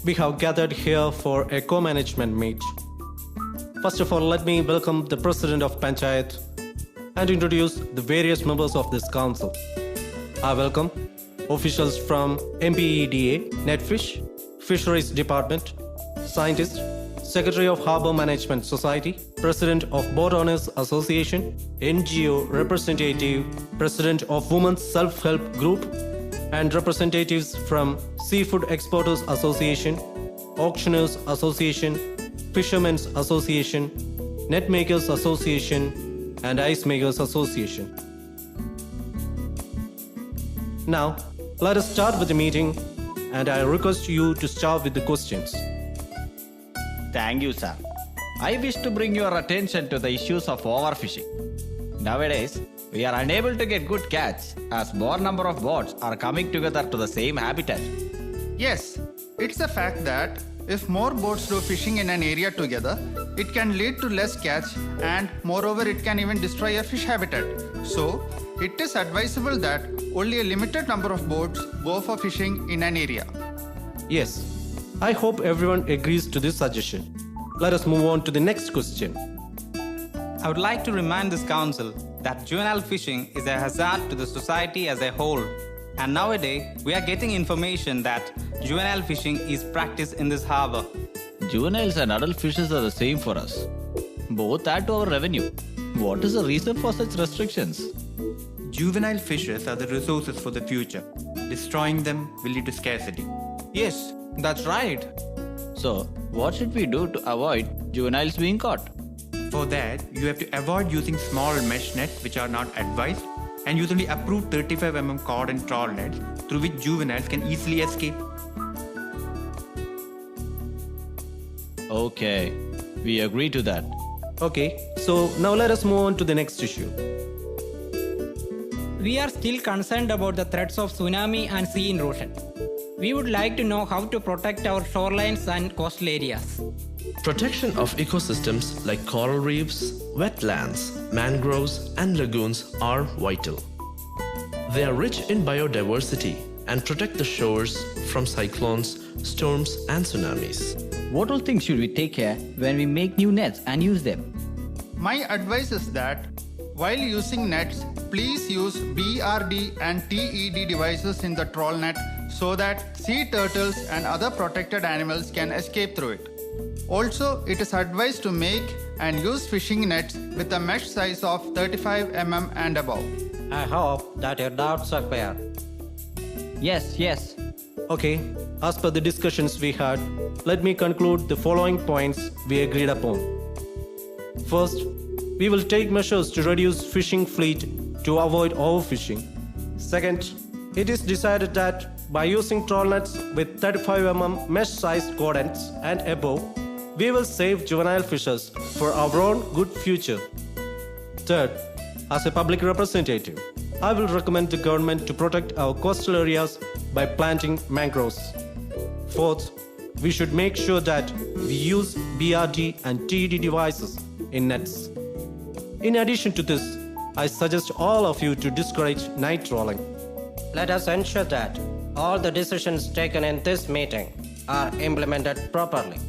we have gathered here for a co-management meet. First of all, let me welcome the President of Panchayat and introduce the various members of this council. I welcome officials from MPEDA, NETFISH, Fisheries Department, Scientist, Secretary of Harbour Management Society, President of Boat Owners Association, NGO representative, President of Women's Self-Help Group, and representatives from Seafood Exporters Association, Auctioneers Association, Fishermen's Association, Net Makers Association, and Ice Makers Association. Now, let us start with the meeting, and I request you to start with the questions. Thank you, sir. I wish to bring your attention to the issues of overfishing. Nowadays, we are unable to get good catch as more number of boats are coming together to the same habitat. Yes, it's a fact that if more boats do fishing in an area together, it can lead to less catch and moreover it can even destroy a fish habitat. So, it is advisable that only a limited number of boats go for fishing in an area. Yes, I hope everyone agrees to this suggestion. Let us move on to the next question. I would like to remind this council that juvenile fishing is a hazard to the society as a whole. And nowadays, we are getting information that juvenile fishing is practiced in this harbour. Juveniles and adult fishes are the same for us. Both add to our revenue. What is the reason for such restrictions? Juvenile fishes are the resources for the future. Destroying them will lead to scarcity. Yes, that's right. So, what should we do to avoid juveniles being caught? For that, you have to avoid using small mesh nets which are not advised and use only approved 35 mm cord and trawl nets through which juveniles can easily escape. Okay, we agree to that. Okay, so now let us move on to the next issue. We are still concerned about the threats of tsunami and sea erosion. We would like to know how to protect our shorelines and coastal areas. Protection of ecosystems like coral reefs, wetlands, mangroves, and lagoons are vital. They are rich in biodiversity and protect the shores from cyclones, storms, and tsunamis. What all things should we take care when we make new nets and use them? My advice is that while using nets, please use BRD and TED devices in the trawl net so that sea turtles and other protected animals can escape through it. Also, it is advised to make and use fishing nets with a mesh size of 35 mm and above. I hope that your doubts are clear. Yes. Okay, as per the discussions we had, let me conclude the following points we agreed upon. First, we will take measures to reduce fishing fleet to avoid overfishing. Second, it is decided that by using trawl nets with 35 mm mesh-sized coordinates and above, we will save juvenile fishes for our own good future. Third, as a public representative, I will recommend the government to protect our coastal areas by planting mangroves. Fourth, we should make sure that we use BRD and TED devices in nets. In addition to this, I suggest all of you to discourage night trawling. Let us ensure that all the decisions taken in this meeting are implemented properly.